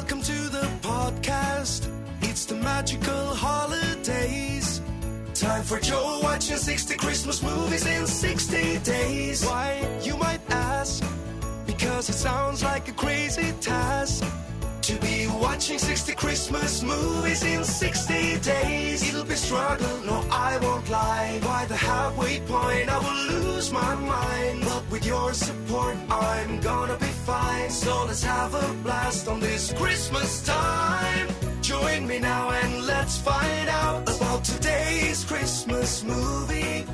Welcome to the podcast. It's the magical holidays. Time for Joe watching 60 Christmas movies in 60 days. Why, you might ask? Because it sounds like a crazy task to be watching 60 Christmas movies in 60 days. It'll be struggle, no I won't lie. By the halfway point I will lose my mind, but with your support I'm gonna be fine. So let's have a blast on this Christmas time. Join me now and let's find out about today's Christmas movie.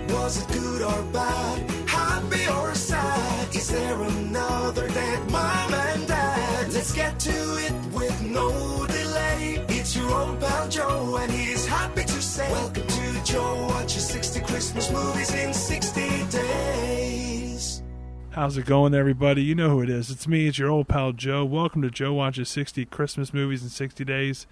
Was it good or bad? Happy or sad? Is there another dead mom and dad? Let's get to it with no delay. It's your old pal Joe and he's happy to say welcome to Joe watches 60 Christmas movies in 60 days. How's it going, everybody? You know who it is. It's me. It's your old pal Joe. Welcome to Joe watches 60 Christmas movies in 60 days.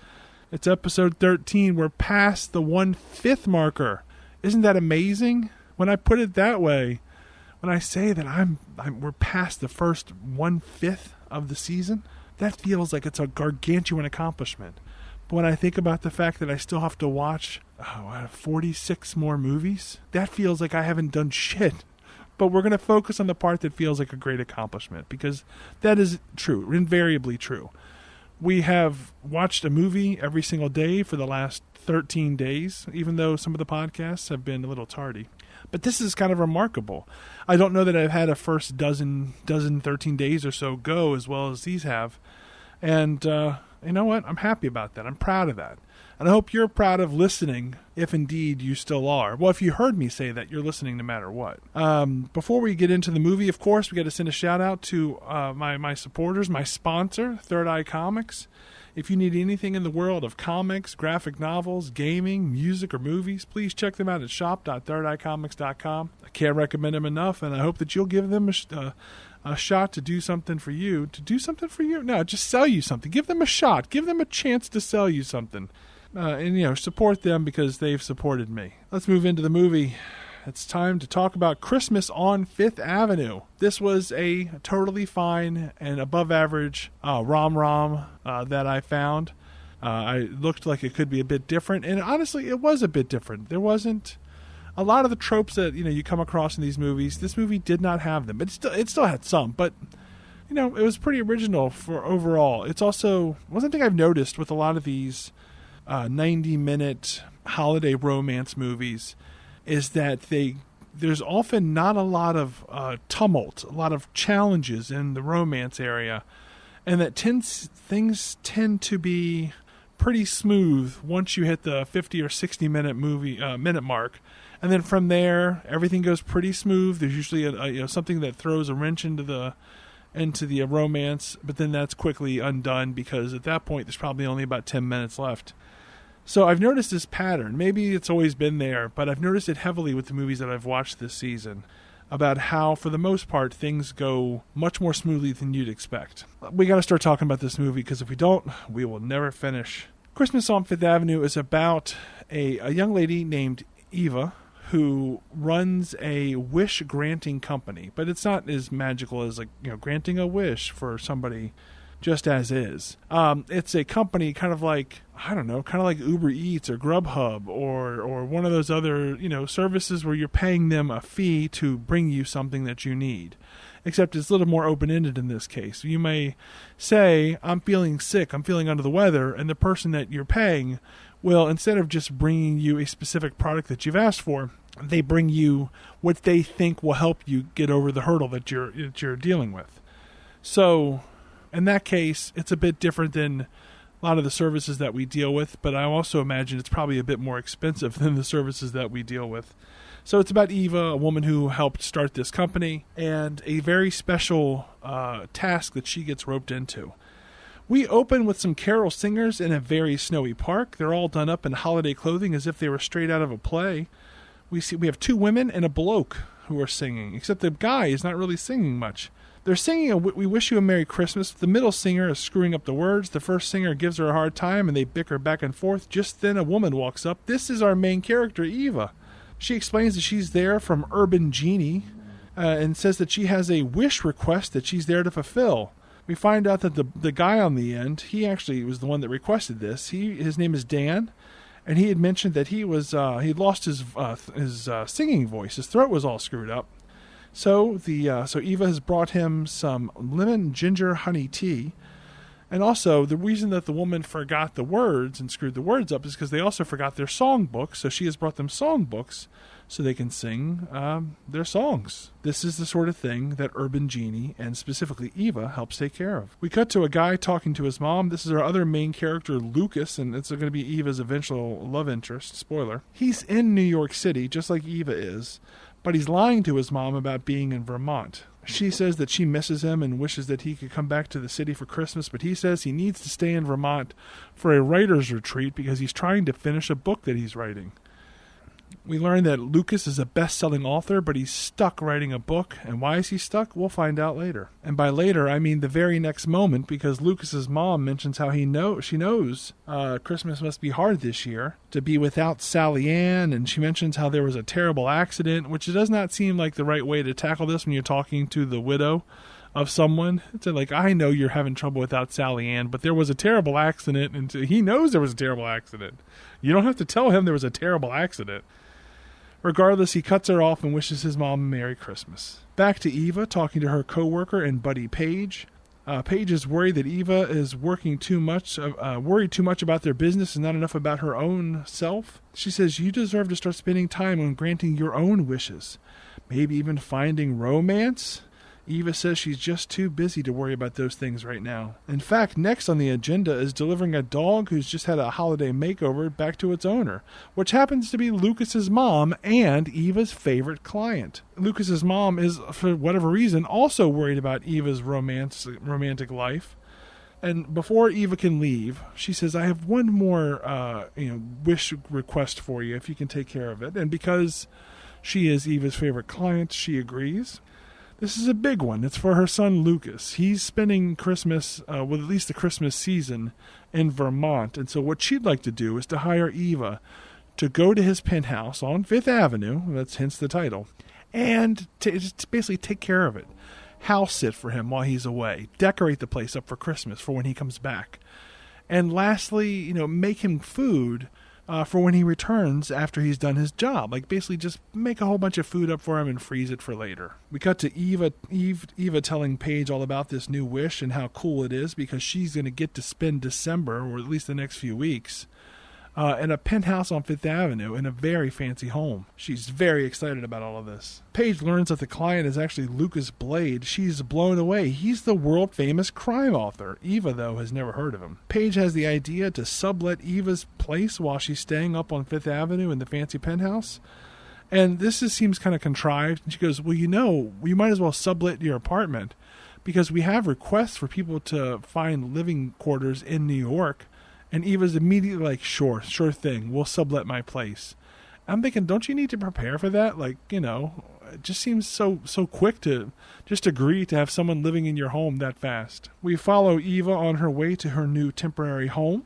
It's episode 13. We're past the 1/5 marker. Isn't that amazing? When I put it that way, when I say that we're past the first 1/5 of the season, that feels like it's a gargantuan accomplishment. But when I think about the fact that I still have to watch 46 more movies, that feels like I haven't done shit. But we're going to focus on the part that feels like a great accomplishment, because that is true, invariably true. We have watched a movie every single day for the last 13 days, even though some of the podcasts have been a little tardy. But this is kind of remarkable. I don't know that I've had a first 13 days or so go as well as these have. And you know what? I'm happy about that. I'm proud of that. And I hope you're proud of listening, if indeed you still are. Well, if you heard me say that, you're listening no matter what. Before we get into the movie, of course, we got to send a shout out to my supporters, my sponsor, Third Eye Comics. If you need anything in the world of comics, graphic novels, gaming, music, or movies, please check them out at shop.thirdeyecomics.com. I can't recommend them enough, and I hope that you'll give them a shot to do something for you. To do something for you? No, just sell you something. Give them a shot. Give them a chance to sell you something. And support them because they've supported me. Let's move into the movie. It's time to talk about Christmas on Fifth Avenue. This was a totally fine and above average rom-rom that I found. I looked like it could be a bit different, and honestly, it was a bit different. There wasn't a lot of the tropes that you come across in these movies. This movie did not have them. It still had some, but it was pretty original for overall. It's also one thing I've noticed with a lot of these 90-minute holiday romance movies is that there's often not a lot of tumult, a lot of challenges in the romance area, and that things tend to be pretty smooth once you hit the 50 or 60 minute minute mark, and then from there everything goes pretty smooth. There's usually something that throws a wrench into the romance, but then that's quickly undone because at that point there's probably only about 10 minutes left. So I've noticed this pattern. Maybe it's always been there, but I've noticed it heavily with the movies that I've watched this season about how, for the most part, things go much more smoothly than you'd expect. We got to start talking about this movie because if we don't, we will never finish. Christmas on Fifth Avenue is about a young lady named Eva who runs a wish-granting company, but it's not as magical as granting a wish for somebody just as is. It's a company kind of like Uber Eats or Grubhub or one of those other, services where you're paying them a fee to bring you something that you need. Except it's a little more open-ended in this case. You may say, I'm feeling sick, I'm feeling under the weather, and the person that you're paying will, instead of just bringing you a specific product that you've asked for, they bring you what they think will help you get over the hurdle that you're dealing with. So in that case, it's a bit different than a lot of the services that we deal with, but I also imagine it's probably a bit more expensive than the services that we deal with. So it's about Eva, a woman who helped start this company, and a very special task that she gets roped into. We open with some carol singers in a very snowy park. They're all done up in holiday clothing as if they were straight out of a play. We have two women and a bloke who are singing, except the guy is not really singing much. They're singing We Wish You a Merry Christmas. The middle singer is screwing up the words. The first singer gives her a hard time, and they bicker back and forth. Just then a woman walks up. This is our main character, Eva. She explains that she's there from Urban Genie and says that she has a wish request that she's there to fulfill. We find out that the guy on the end, he actually was the one that requested this. His name is Dan, and he had mentioned that he lost his singing voice. His throat was all screwed up. So Eva has brought him some lemon ginger honey tea. And also, the reason that the woman forgot the words and screwed the words up is because they also forgot their songbooks. So she has brought them songbooks so they can sing their songs. This is the sort of thing that Urban Genie, and specifically Eva, helps take care of. We cut to a guy talking to his mom. This is our other main character, Lucas, and it's going to be Eva's eventual love interest. Spoiler. He's in New York City, just like Eva is, but he's lying to his mom about being in Vermont. She says that she misses him and wishes that he could come back to the city for Christmas, but he says he needs to stay in Vermont for a writer's retreat because he's trying to finish a book that he's writing. We learn that Lucas is a best-selling author, but he's stuck writing a book. And why is he stuck? We'll find out later. And by later, I mean the very next moment, because Lucas's mom mentions how she knows Christmas must be hard this year to be without Sally Ann, and she mentions how there was a terrible accident, which does not seem like the right way to tackle this when you're talking to the widow of someone. It's like, I know you're having trouble without Sally Ann, but there was a terrible accident, and he knows there was a terrible accident. You don't have to tell him there was a terrible accident. Regardless, he cuts her off and wishes his mom a Merry Christmas. Back to Eva, talking to her co-worker and buddy Paige. Paige is worried that Eva is worried too much about their business and not enough about her own self. She says, you deserve to start spending time on granting your own wishes. Maybe even finding romance? Eva says she's just too busy to worry about those things right now. In fact, next on the agenda is delivering a dog who's just had a holiday makeover back to its owner, which happens to be Lucas's mom and Eva's favorite client. Lucas's mom is, for whatever reason, also worried about Eva's romantic life. And before Eva can leave, she says, I have one more wish request for you if you can take care of it. And because she is Eva's favorite client, she agrees. This is a big one. It's for her son, Lucas. He's spending Christmas, at least the Christmas season, in Vermont. And so what she'd like to do is to hire Eva to go to his penthouse on Fifth Avenue, that's hence the title, and to just basically take care of it. House sit for him while he's away. Decorate the place up for Christmas for when he comes back. And lastly, make him food for when he returns after he's done his job. Like, basically just make a whole bunch of food up for him and freeze it for later. We cut to Eva telling Paige all about this new wish and how cool it is because she's going to get to spend December, or at least the next few weeks, in a penthouse on Fifth Avenue in a very fancy home. She's very excited about all of this. Paige learns that the client is actually Lucas Blade. She's blown away. He's the world-famous crime author. Eva, though, has never heard of him. Paige has the idea to sublet Eva's place while she's staying up on Fifth Avenue in the fancy penthouse. And this seems kind of contrived. And she goes, well, you might as well sublet your apartment because we have requests for people to find living quarters in New York. And Eva's immediately like, sure thing, we'll sublet my place. I'm thinking, don't you need to prepare for that? It just seems so quick to just agree to have someone living in your home that fast. We follow Eva on her way to her new temporary home.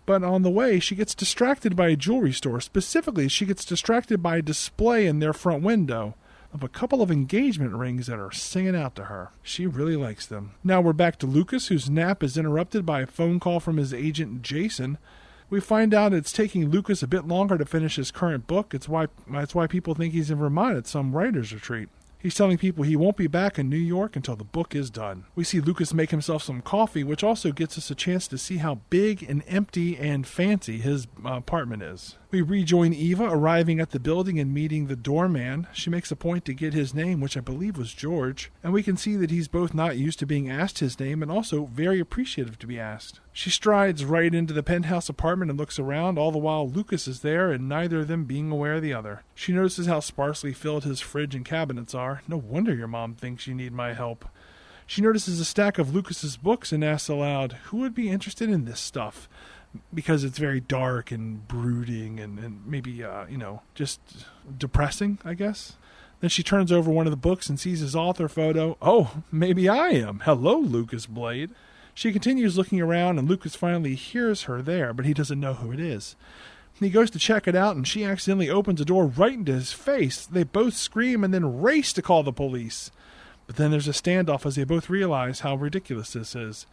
But on the way, she gets distracted by a jewelry store. Specifically, she gets distracted by a display in their front window of a couple of engagement rings that are singing out to her. She really likes them. Now we're back to Lucas, whose nap is interrupted by a phone call from his agent, Jason. We find out it's taking Lucas a bit longer to finish his current book. That's why people think he's in Vermont at some writer's retreat. He's telling people he won't be back in New York until the book is done. We see Lucas make himself some coffee, which also gets us a chance to see how big and empty and fancy his apartment is. We rejoin Eva, arriving at the building and meeting the doorman. She makes a point to get his name, which I believe was George, and we can see that he's both not used to being asked his name and also very appreciative to be asked. She strides right into the penthouse apartment and looks around, all the while Lucas is there and neither of them being aware of the other. She notices how sparsely filled his fridge and cabinets are. No wonder your mom thinks you need my help. She notices a stack of Lucas's books and asks aloud, who would be interested in this stuff? Because it's very dark and brooding and maybe, just depressing, I guess. Then she turns over one of the books and sees his author photo. Oh, maybe I am. Hello, Lucas Blade. She continues looking around, and Lucas finally hears her there, but he doesn't know who it is. He goes to check it out, and she accidentally opens a door right into his face. They both scream and then race to call the police. But then there's a standoff as they both realize how ridiculous this is.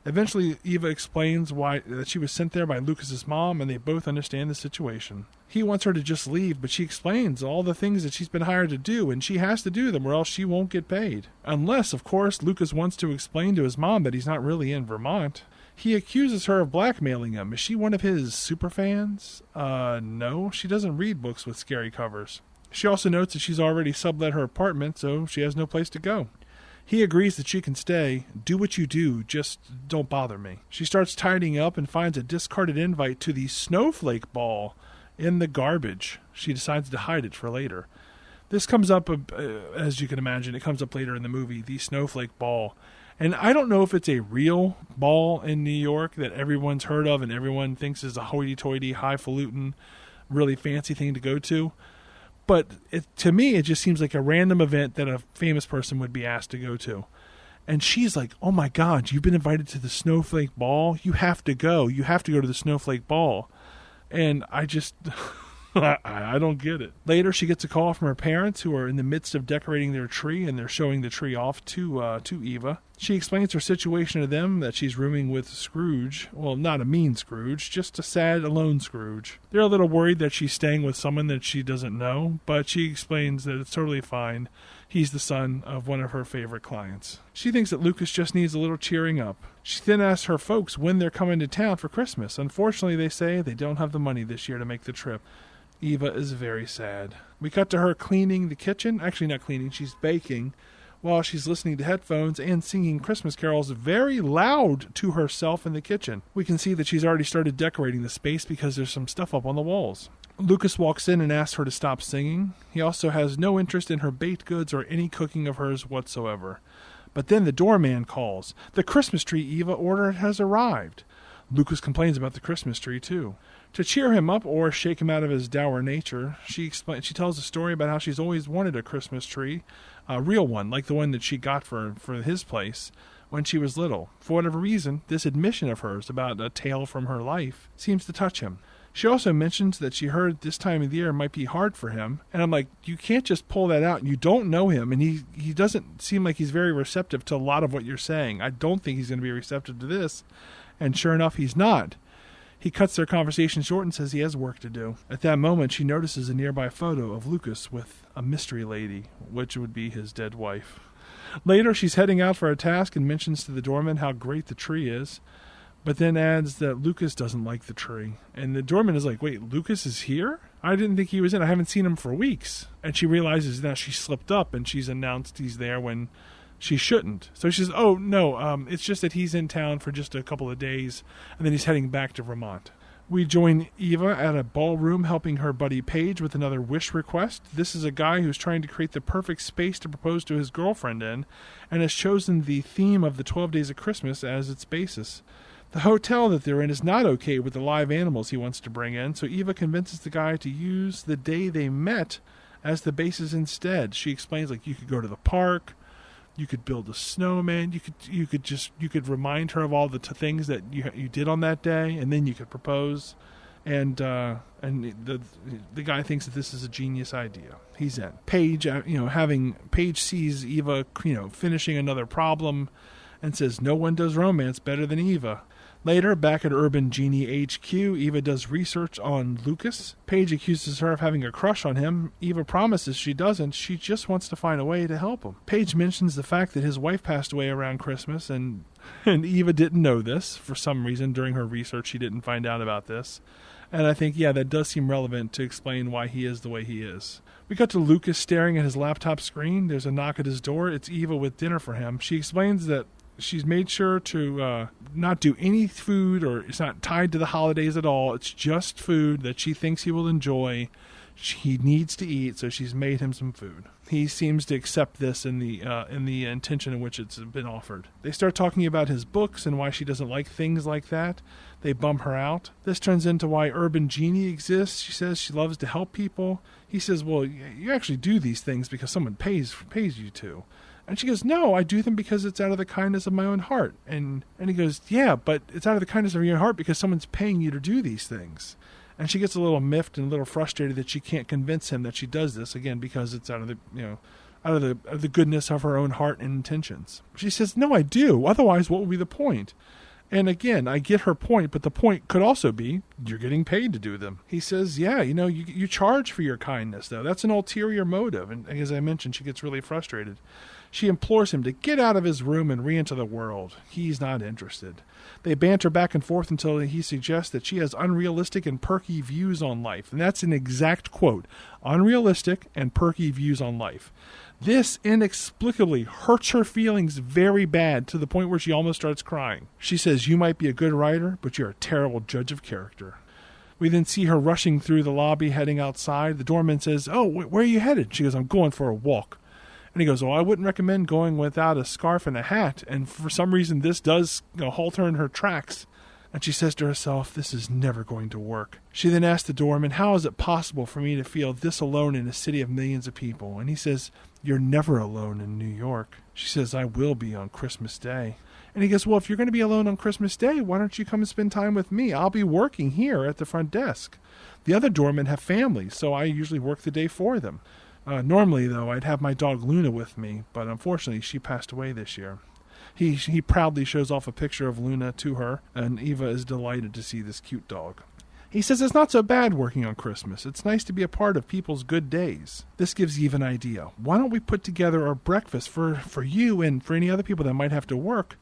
Eventually, Eva explains that she was sent there by Lucas's mom, and they both understand the situation. He wants her to just leave, but she explains all the things that she's been hired to do, and she has to do them or else she won't get paid. Unless, of course, Lucas wants to explain to his mom that he's not really in Vermont. He accuses her of blackmailing him. Is she one of his superfans? No, she doesn't read books with scary covers. She also notes that she's already sublet her apartment, so she has no place to go. He agrees that she can stay. Do what you do, just don't bother me. She starts tidying up and finds a discarded invite to the snowflake ball in the garbage. She decides to hide it for later. This comes up, as you can imagine, it comes up later in the movie, the snowflake ball. And I don't know if it's a real ball in New York that everyone's heard of and everyone thinks is a hoity-toity, highfalutin, really fancy thing to go to. But to me, it just seems like a random event that a famous person would be asked to go to. And she's like, oh my God, you've been invited to the snowflake ball? You have to go. You have to go to the snowflake ball. And I just... I don't get it. Later, she gets a call from her parents who are in the midst of decorating their tree, and they're showing the tree off to Eva. She explains her situation to them, that she's rooming with Scrooge. Well, not a mean Scrooge, just a sad, alone Scrooge. They're a little worried that she's staying with someone that she doesn't know, but she explains that it's totally fine. He's the son of one of her favorite clients. She thinks that Lucas just needs a little cheering up. She then asks her folks when they're coming to town for Christmas. Unfortunately, they say they don't have the money this year to make the trip. Eva is very sad. We cut to her cleaning the kitchen. Actually, not cleaning. She's baking while she's listening to headphones and singing Christmas carols very loud to herself in the kitchen. We can see that she's already started decorating the space because there's some stuff up on the walls. Lucas walks in and asks her to stop singing. He also has no interest in her baked goods or any cooking of hers whatsoever. But then the doorman calls. The Christmas tree Eva ordered has arrived. Lucas complains about the Christmas tree, too. To cheer him up or shake him out of his dour nature, she tells a story about how she's always wanted a Christmas tree, a real one, like the one that she got for his place when she was little. For whatever reason, this admission of hers about a tale from her life seems to touch him. She also mentions that she heard this time of the year might be hard for him, and I'm like, you can't just pull that out. You don't know him, and he doesn't seem like he's very receptive to a lot of what you're saying. I don't think he's going to be receptive to this, and sure enough, he's not. He cuts their conversation short and says he has work to do. At that moment, she notices a nearby photo of Lucas with a mystery lady, which would be his dead wife. Later, she's heading out for a task and mentions to the doorman how great the tree is, but then adds that Lucas doesn't like the tree. And the doorman is like, wait, Lucas is here? I didn't think he was in. I haven't seen him for weeks. And she realizes that she slipped up and she's announced he's there when she shouldn't. So she says, oh, no, it's just that he's in town for just a couple of days, and then he's heading back to Vermont. We join Eva at a ballroom helping her buddy Paige with another wish request. This is a guy who's trying to create the perfect space to propose to his girlfriend in, and has chosen the theme of the 12 Days of Christmas as its basis. The hotel that they're in is not okay with the live animals he wants to bring in, so Eva convinces the guy to use the day they met as the basis instead. She explains, like, you could go to the park, you could build a snowman. You could remind her of all the things that you did on that day, and then you could propose. And the guy thinks that this is a genius idea. He's in. Paige, Paige sees Eva, finishing another problem, and says no one does romance better than Eva. Later, back at Urban Genie HQ, Eva does research on Lucas. Paige accuses her of having a crush on him. Eva promises she doesn't. She just wants to find a way to help him. Paige mentions the fact that his wife passed away around Christmas, and Eva didn't know this. For some reason, during her research, she didn't find out about this. And I think, that does seem relevant to explain why he is the way he is. We cut to Lucas staring at his laptop screen. There's a knock at his door. It's Eva with dinner for him. She explains that she's made sure to not do any food, or it's not tied to the holidays at all. It's just food that she thinks he will enjoy. He needs to eat, so she's made him some food. He seems to accept this in the intention in which it's been offered. They start talking about his books and why she doesn't like things like that. They bum her out. This turns into why Urban Genie exists. She says she loves to help people. He says, well, you actually do these things because someone pays you to. And she goes, no, I do them because it's out of the kindness of my own heart. And he goes, yeah, but it's out of the kindness of your heart because someone's paying you to do these things. And she gets a little miffed and a little frustrated that she can't convince him that she does this, again, because it's out of the out of the goodness of her own heart and intentions. She says, no, I do. Otherwise, what would be the point? And again, I get her point, but the point could also be you're getting paid to do them. He says, yeah, you charge for your kindness, though. That's an ulterior motive. And as I mentioned, she gets really frustrated. She implores him to get out of his room and re-enter the world. He's not interested. They banter back and forth until he suggests that she has unrealistic and perky views on life. And that's an exact quote. Unrealistic and perky views on life. This inexplicably hurts her feelings very bad to the point where she almost starts crying. She says, you might be a good writer, but you're a terrible judge of character. We then see her rushing through the lobby, heading outside. The doorman says, oh, where are you headed? She goes, I'm going for a walk. And he goes, I wouldn't recommend going without a scarf and a hat. And for some reason, this does halt her in her tracks. And she says to herself, this is never going to work. She then asks the doorman, how is it possible for me to feel this alone in a city of millions of people? And he says, you're never alone in New York. She says, I will be on Christmas Day. And he goes, well, if you're going to be alone on Christmas Day, why don't you come and spend time with me? I'll be working here at the front desk. The other doormen have families, so I usually work the day for them. Normally, though, I'd have my dog Luna with me, but unfortunately she passed away this year. He proudly shows off a picture of Luna to her, and Eva is delighted to see this cute dog. He says it's not so bad working on Christmas. It's nice to be a part of people's good days. This gives Eve an idea. Why don't we put together a breakfast for you and for any other people that might have to work,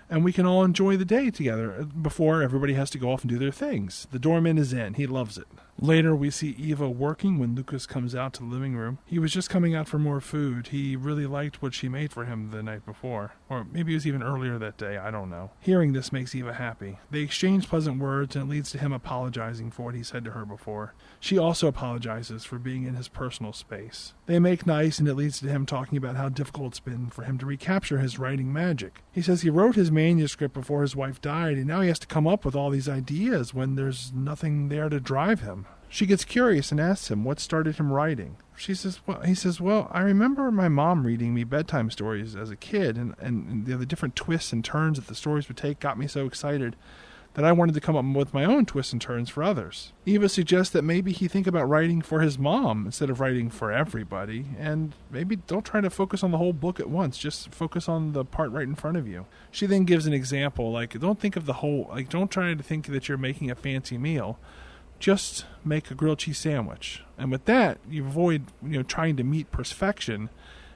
and we can all enjoy the day together before everybody has to go off and do their things. The doorman is in. He loves it. Later, we see Eva working when Lucas comes out to the living room. He was just coming out for more food. He really liked what she made for him the night before. Or maybe it was even earlier that day. I don't know. Hearing this makes Eva happy. They exchange pleasant words, and it leads to him apologizing for what he said to her before. She also apologizes for being in his personal space. They make nice, and it leads to him talking about how difficult it's been for him to recapture his writing magic. He says he wrote his manuscript before his wife died, and now he has to come up with all these ideas when there's nothing there to drive him. She gets curious and asks him what started him writing. He says, I remember my mom reading me bedtime stories as a kid, and the different twists and turns that the stories would take got me so excited that I wanted to come up with my own twists and turns for others. Eva suggests that maybe he think about writing for his mom instead of writing for everybody, and maybe don't try to focus on the whole book at once, just focus on the part right in front of you. She then gives an example, don't try to think that you're making a fancy meal. Just make a grilled cheese sandwich. And with that, you avoid trying to meet perfection,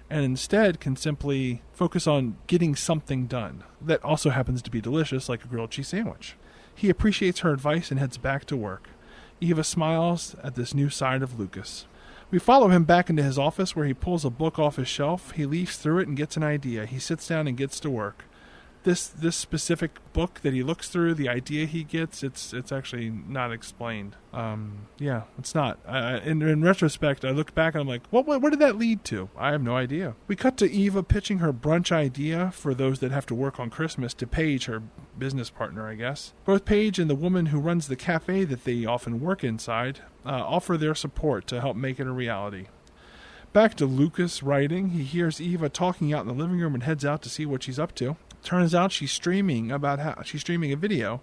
and instead can simply focus on getting something done that also happens to be delicious, like a grilled cheese sandwich. He appreciates her advice and heads back to work. Eva smiles at this new side of Lucas. We follow him back into his office where he pulls a book off his shelf. He leafs through it and gets an idea. He sits down and gets to work. This specific book that he looks through, the idea he gets, it's actually not explained. It's not. In retrospect, I look back and I'm like, what did that lead to? I have no idea. We cut to Eva pitching her brunch idea for those that have to work on Christmas to Paige, her business partner, I guess. Both Paige and the woman who runs the cafe that they often work inside offer their support to help make it a reality. Back to Lucas writing. He hears Eva talking out in the living room and heads out to see what she's up to. Turns out she's streaming a video,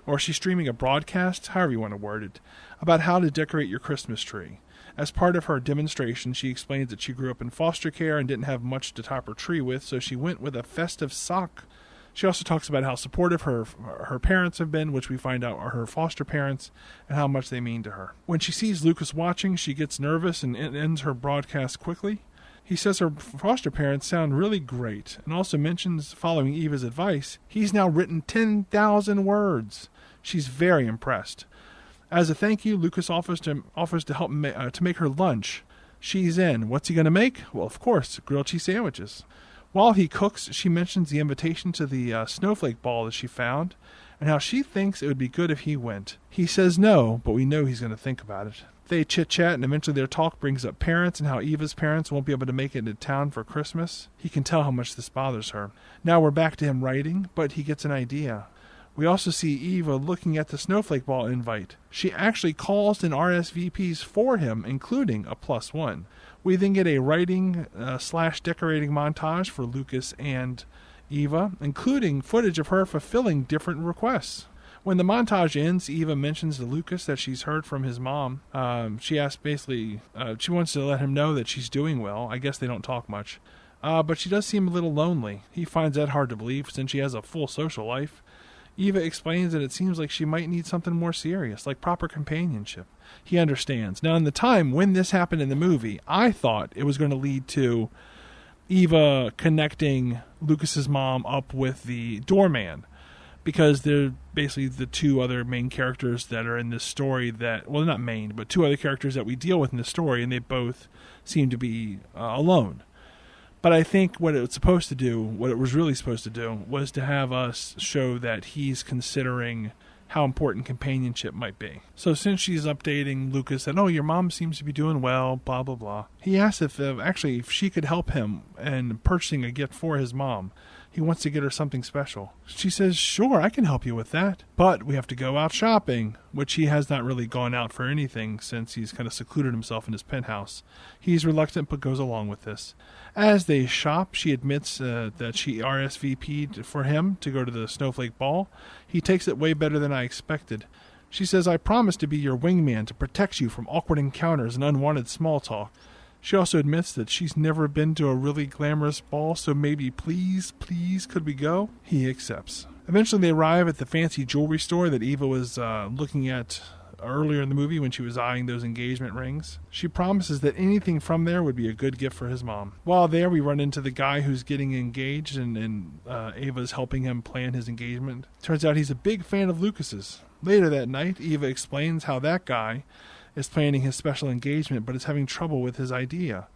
or she's streaming a broadcast, however you want to word it, about how to decorate your Christmas tree. As part of her demonstration, she explains that she grew up in foster care and didn't have much to top her tree with, so she went with a festive sock. She also talks about how supportive her parents have been, which we find out are her foster parents, and how much they mean to her. When she sees Lucas watching, she gets nervous and ends her broadcast quickly. He says her foster parents sound really great, and also mentions, following Eva's advice, he's now written 10,000 words. She's very impressed. As a thank you, Lucas offers to help to make her lunch. She's in. What's he going to make? Well, of course, grilled cheese sandwiches. While he cooks, she mentions the invitation to the snowflake ball that she found, and how she thinks it would be good if he went. He says no, but we know he's going to think about it. They chit-chat, and eventually their talk brings up parents and how Eva's parents won't be able to make it into town for Christmas. He can tell how much this bothers her. Now we're back to him writing, but he gets an idea. We also see Eva looking at the snowflake ball invite. She actually calls in RSVPs for him, including a +1. We then get a writing / decorating montage for Lucas and Eva, including footage of her fulfilling different requests. When the montage ends, Eva mentions to Lucas that she's heard from his mom. She asks basically, she wants to let him know that she's doing well. I guess they don't talk much. But she does seem a little lonely. He finds that hard to believe since she has a full social life. Eva explains that it seems like she might need something more serious, like proper companionship. He understands. Now, in the time when this happened in the movie, I thought it was going to lead to Eva connecting Lucas's mom up with the doorman, because they're basically the two other main characters that are in this story that, well, not main, but two other characters that we deal with in the story, and they both seem to be alone. But I think what it was supposed to do, what it was really supposed to do, was to have us show that he's considering how important companionship might be. So since she's updating Lucas that, oh, your mom seems to be doing well, blah, blah, blah, he asks if she could help him in purchasing a gift for his mom. He wants to get her something special. She says, sure, I can help you with that, but we have to go out shopping, which he has not really gone out for anything since he's kind of secluded himself in his penthouse. He's reluctant but goes along with this. As they shop, she admits that she RSVP'd for him to go to the Snowflake Ball. He takes it way better than I expected. She says, I promise to be your wingman to protect you from awkward encounters and unwanted small talk. She also admits that she's never been to a really glamorous ball, so maybe please, could we go? He accepts. Eventually they arrive at the fancy jewelry store that Eva was looking at earlier in the movie when she was eyeing those engagement rings. She promises that anything from there would be a good gift for his mom. While there, we run into the guy who's getting engaged, and Eva's helping him plan his engagement. Turns out he's a big fan of Lucas's. Later that night, Eva explains how that guy is planning his special engagement, but is having trouble with his idea.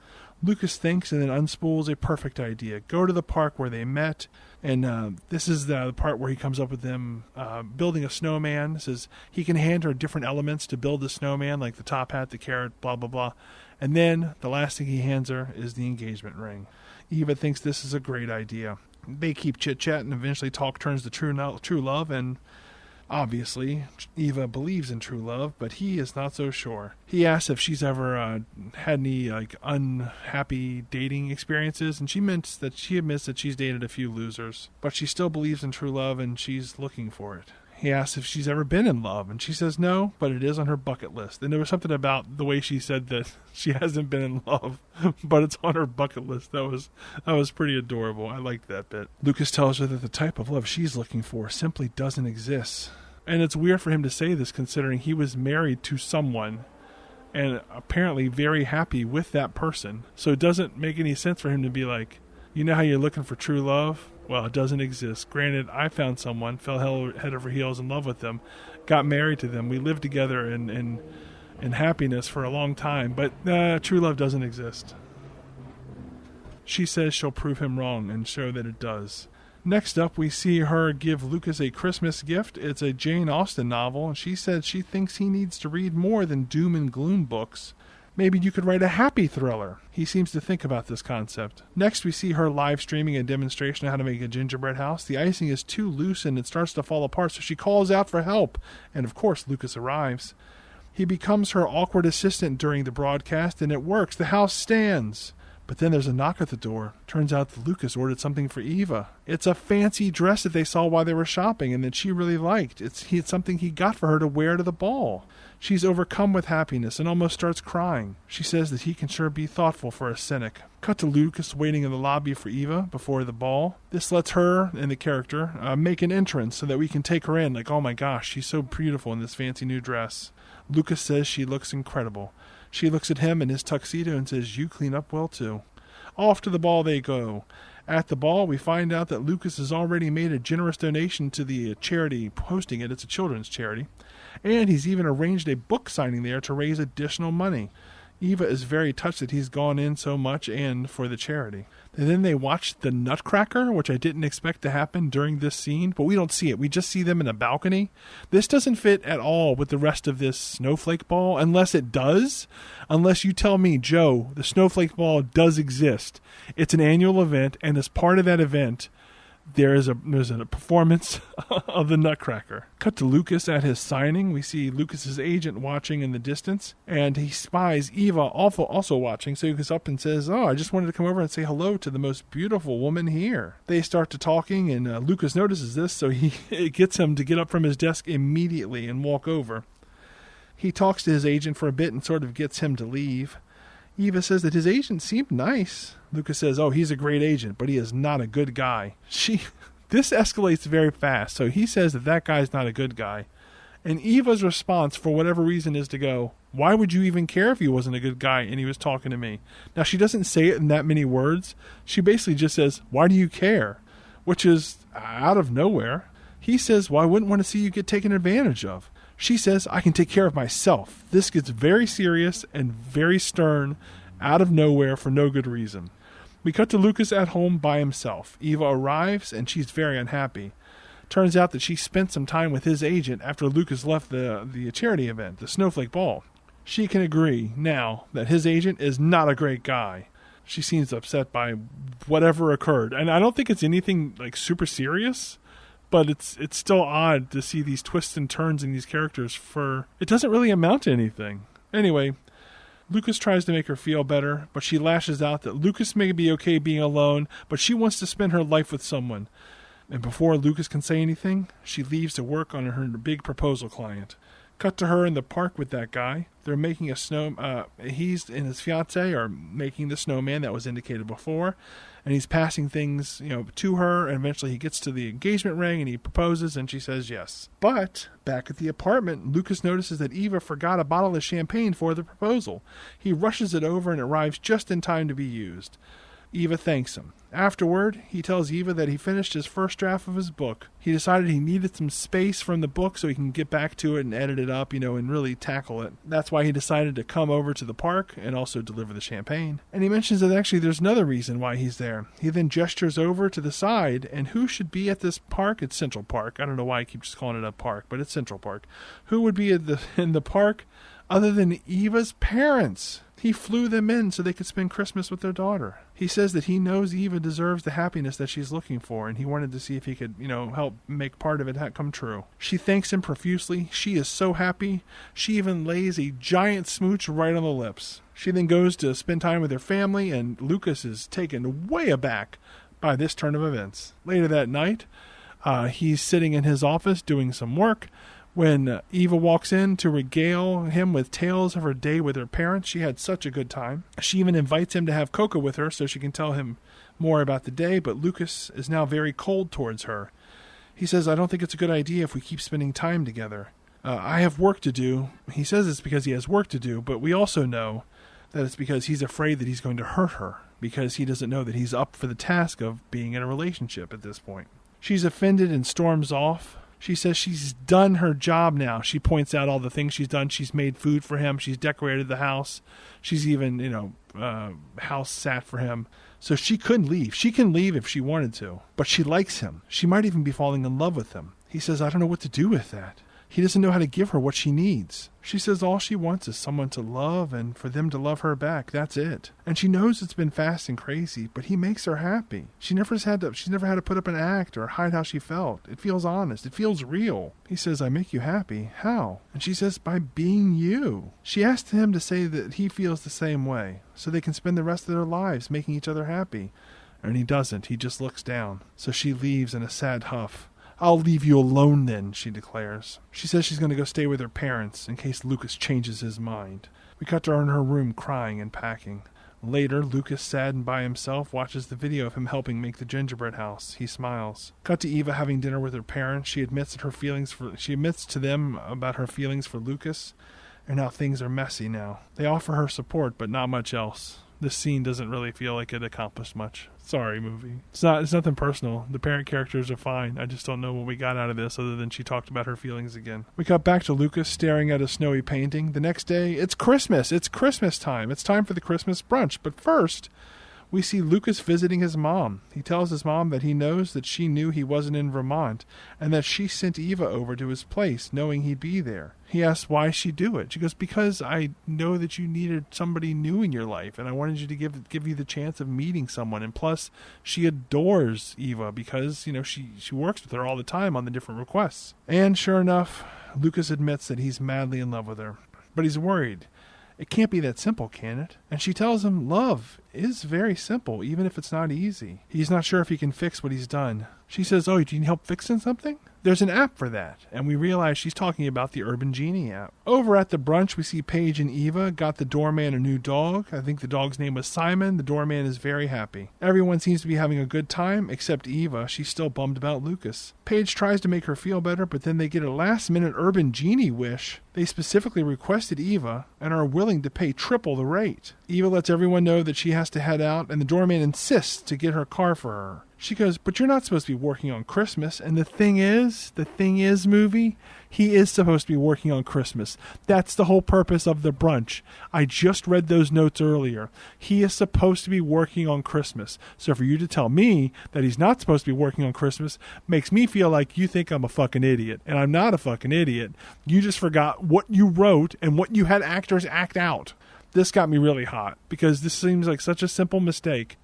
Lucas thinks and then unspools a perfect idea. Go to the park where they met, and this is the part where he comes up with them building a snowman. Says he can hand her different elements to build the snowman, like the top hat, the carrot, blah, blah, blah. And then the last thing he hands her is the engagement ring. Eva thinks this is a great idea. They keep chit-chatting, and eventually talk turns to true love, and obviously, Eva believes in true love, but he is not so sure. He asks if she's ever had any unhappy dating experiences, and she admits that she's dated a few losers, but she still believes in true love, and she's looking for it. He asks if she's ever been in love, and she says no, but it is on her bucket list. And there was something about the way she said that she hasn't been in love, but it's on her bucket list. That was pretty adorable. I liked that bit. Lucas tells her that the type of love she's looking for simply doesn't exist. And it's weird for him to say this, considering he was married to someone and apparently very happy with that person. So it doesn't make any sense for him to be like, you know how you're looking for true love? Well, it doesn't exist. Granted, I found someone, fell head over heels in love with them, got married to them. We lived together in happiness for a long time, but true love doesn't exist. She says she'll prove him wrong and show that it does. Next up, we see her give Lucas a Christmas gift. It's a Jane Austen novel, and she says she thinks he needs to read more than doom and gloom books. Maybe you could write a happy thriller. He seems to think about this concept. Next, we see her live streaming a demonstration of how to make a gingerbread house. The icing is too loose and it starts to fall apart, so she calls out for help. And of course, Lucas arrives. He becomes her awkward assistant during the broadcast, and it works. The house stands. But then there's a knock at the door. Turns out that Lucas ordered something for Eva. It's a fancy dress that they saw while they were shopping and that she really liked. It's something he got for her to wear to the ball. She's overcome with happiness and almost starts crying. She says that he can sure be thoughtful for a cynic. Cut to Lucas waiting in the lobby for Eva before the ball. This lets her and the character make an entrance so that we can take her in. Like, oh my gosh, she's so beautiful in this fancy new dress. Lucas says she looks incredible. She looks at him in his tuxedo and says, you clean up well too. Off to the ball they go. At the ball, we find out that Lucas has already made a generous donation to the charity hosting it. It's a children's charity. And he's even arranged a book signing there to raise additional money. Eva is very touched that he's gone in so much and for the charity. And then they watch the Nutcracker, which I didn't expect to happen during this scene, but we don't see it. We just see them in a balcony. This doesn't fit at all with the rest of this Snowflake Ball, unless it does. Unless you tell me, Joe, the Snowflake Ball does exist. It's an annual event, and as part of that event, there's a performance of the Nutcracker. Cut to Lucas at his signing. We see Lucas's agent watching in the distance, and he spies Eva also watching, so he goes up and says, "Oh, I just wanted to come over and say hello to the most beautiful woman here." They start to talking, and Lucas notices this, so it gets him to get up from his desk immediately and walk over. He talks to his agent for a bit and sort of gets him to leave. Eva says that his agent seemed nice. Lucas says, "Oh, he's a great agent, but he is not a good guy." This escalates very fast, so he says that guy's not a good guy. And Eva's response, for whatever reason, is to go, "Why would you even care if he wasn't a good guy and he was talking to me?" Now, she doesn't say it in that many words. She basically just says, "Why do you care?" Which is out of nowhere. He says, "Well, I wouldn't want to see you get taken advantage of." She says, "I can take care of myself." This gets very serious and very stern out of nowhere for no good reason. We cut to Lucas at home by himself. Eva arrives, and she's very unhappy. Turns out that she spent some time with his agent after Lucas left the charity event, the Snowflake Ball. She can agree now that his agent is not a great guy. She seems upset by whatever occurred. And I don't think it's anything like super serious, but it's still odd to see these twists and turns in these characters it doesn't really amount to anything. Anyway, Lucas tries to make her feel better, but she lashes out that Lucas may be okay being alone, but she wants to spend her life with someone. And before Lucas can say anything, she leaves to work on her big proposal client. Cut to her in the park with that guy. They're making he's and his fiancée are making the snowman that was indicated before, and he's passing things, to her, and eventually he gets to the engagement ring and he proposes and she says yes. But back at the apartment, Lucas notices that Eva forgot a bottle of champagne for the proposal. He rushes it over and it arrives just in time to be used. Eva thanks him. Afterward, he tells Eva that he finished his first draft of his book. He decided he needed some space from the book so he can get back to it and edit it up, and really tackle it. That's why he decided to come over to the park and also deliver the champagne. And he mentions that actually there's another reason why he's there. He then gestures over to the side, and who should be at this park? It's Central Park. I don't know why I keep just calling it a park, but it's Central Park. Who would be in the park other than Eva's parents? He flew them in so they could spend Christmas with their daughter. He says that he knows Eva deserves the happiness that she's looking for, and he wanted to see if he could, help make part of it come true. She thanks him profusely. She is so happy. She even lays a giant smooch right on the lips. She then goes to spend time with her family, and Lucas is taken way aback by this turn of events. Later that night, he's sitting in his office doing some work when Eva walks in to regale him with tales of her day with her parents. She had such a good time. She even invites him to have cocoa with her so she can tell him more about the day, but Lucas is now very cold towards her. He says, "I don't think it's a good idea if we keep spending time together. I have work to do." He says it's because he has work to do, but we also know that it's because he's afraid that he's going to hurt her, because he doesn't know that he's up for the task of being in a relationship at this point. She's offended and storms off. She says she's done her job now. She points out all the things she's done. She's made food for him. She's decorated the house. She's even, house sat for him. So she couldn't leave. She can leave if she wanted to. But she likes him. She might even be falling in love with him. He says, "I don't know what to do with that." He doesn't know how to give her what she needs. She says all she wants is someone to love and for them to love her back. That's it. And she knows it's been fast and crazy, but he makes her happy. She's never had to put up an act or hide how she felt. It feels honest. It feels real. He says, "I make you happy." How? And she says, "By being you." She asks him to say that he feels the same way, so they can spend the rest of their lives making each other happy. And he doesn't. He just looks down. So she leaves in a sad huff. "I'll leave you alone then," she declares. She says she's going to go stay with her parents in case Lucas changes his mind. We cut to her in her room crying and packing. Later, Lucas, sad and by himself, watches the video of him helping make the gingerbread house. He smiles. Cut to Eva having dinner with her parents. She admits to them about her feelings for Lucas and how things are messy now. They offer her support, but not much else. This scene doesn't really feel like it accomplished much. Sorry, movie. It's nothing personal. The parent characters are fine. I just don't know what we got out of this other than she talked about her feelings again. We cut back to Lucas staring at a snowy painting. The next day, it's Christmas. It's Christmas time. It's time for the Christmas brunch. But first, we see Lucas visiting his mom. He tells his mom that he knows that she knew he wasn't in Vermont and that she sent Eva over to his place knowing he'd be there. He asks why she'd do it. She goes, because I know that you needed somebody new in your life and I wanted you to give you the chance of meeting someone. And plus, she adores Eva because, she works with her all the time on the different requests. And sure enough, Lucas admits that he's madly in love with her. But he's worried. It can't be that simple, can it? And she tells him love is very simple, even if it's not easy. He's not sure if he can fix what he's done. She says, oh, do you need help fixing something? There's an app for that, and we realize she's talking about the Urban Genie app. Over at the brunch, we see Paige and Eva got the doorman a new dog. I think the dog's name was Simon. The doorman is very happy. Everyone seems to be having a good time, except Eva. She's still bummed about Lucas. Paige tries to make her feel better, but then they get a last-minute Urban Genie wish. They specifically requested Eva and are willing to pay triple the rate. Eva lets everyone know that she has to head out, and the doorman insists to get her car for her. She goes, but you're not supposed to be working on Christmas. And the thing is, movie, he is supposed to be working on Christmas. That's the whole purpose of the brunch. I just read those notes earlier. He is supposed to be working on Christmas. So for you to tell me that he's not supposed to be working on Christmas makes me feel like you think I'm a fucking idiot. And I'm not a fucking idiot. You just forgot what you wrote and what you had actors act out. This got me really hot because this seems like such a simple mistake.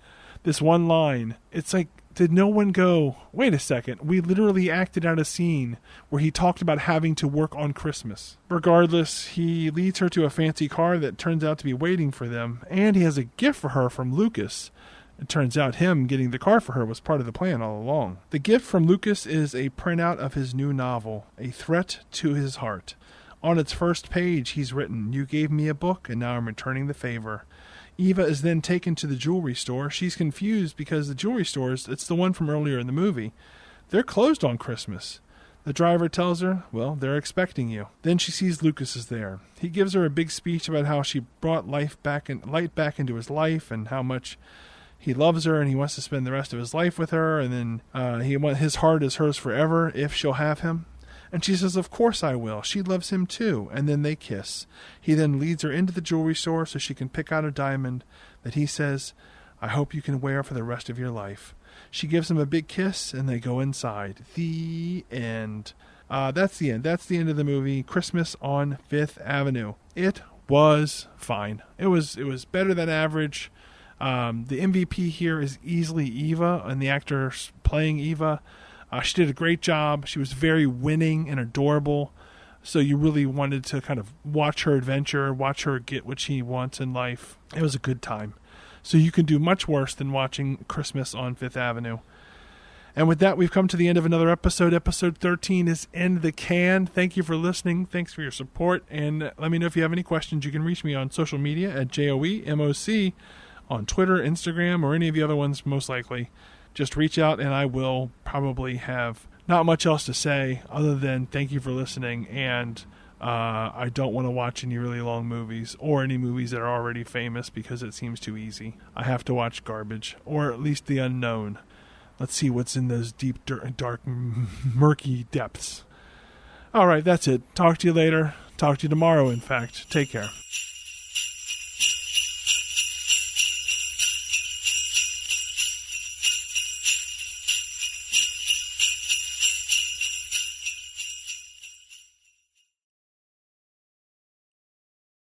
This one line, it's like, did no one go, wait a second, we literally acted out a scene where he talked about having to work on Christmas. Regardless, he leads her to a fancy car that turns out to be waiting for them, and he has a gift for her from Lucas. It turns out him getting the car for her was part of the plan all along. The gift from Lucas is a printout of his new novel, A Threat to His Heart. On its first page, he's written, you gave me a book, and now I'm returning the favor. Eva is then taken to the jewelry store. She's confused because the jewelry stores, it's the one from earlier in the movie, they're closed on Christmas. The driver tells her, well, they're expecting you. Then she sees Lucas is there. He gives her a big speech about how she brought light back into his life and how much he loves her and he wants to spend the rest of his life with her. And then his heart is hers forever if she'll have him. And she says, of course I will. She loves him too. And then they kiss. He then leads her into the jewelry store so she can pick out a diamond that he says, I hope you can wear for the rest of your life. She gives him a big kiss and they go inside. The end. That's the end. That's the end of the movie, Christmas on Fifth Avenue. It was fine. It was better than average. The MVP here is easily Eva, and the actor playing Eva. She did a great job. She was very winning and adorable. So you really wanted to kind of watch her adventure, watch her get what she wants in life. It was a good time. So you can do much worse than watching Christmas on Fifth Avenue. And with that, we've come to the end of another episode. Episode 13 is in the can. Thank you for listening. Thanks for your support. And let me know if you have any questions. You can reach me on social media at JOEMOC on Twitter, Instagram, or any of the other ones most likely. Just reach out and I will probably have not much else to say other than thank you for listening. And I don't want to watch any really long movies or any movies that are already famous because it seems too easy. I have to watch garbage or at least the unknown. Let's see what's in those deep, dark, murky depths. All right, that's it. Talk to you later. Talk to you tomorrow, in fact. Take care.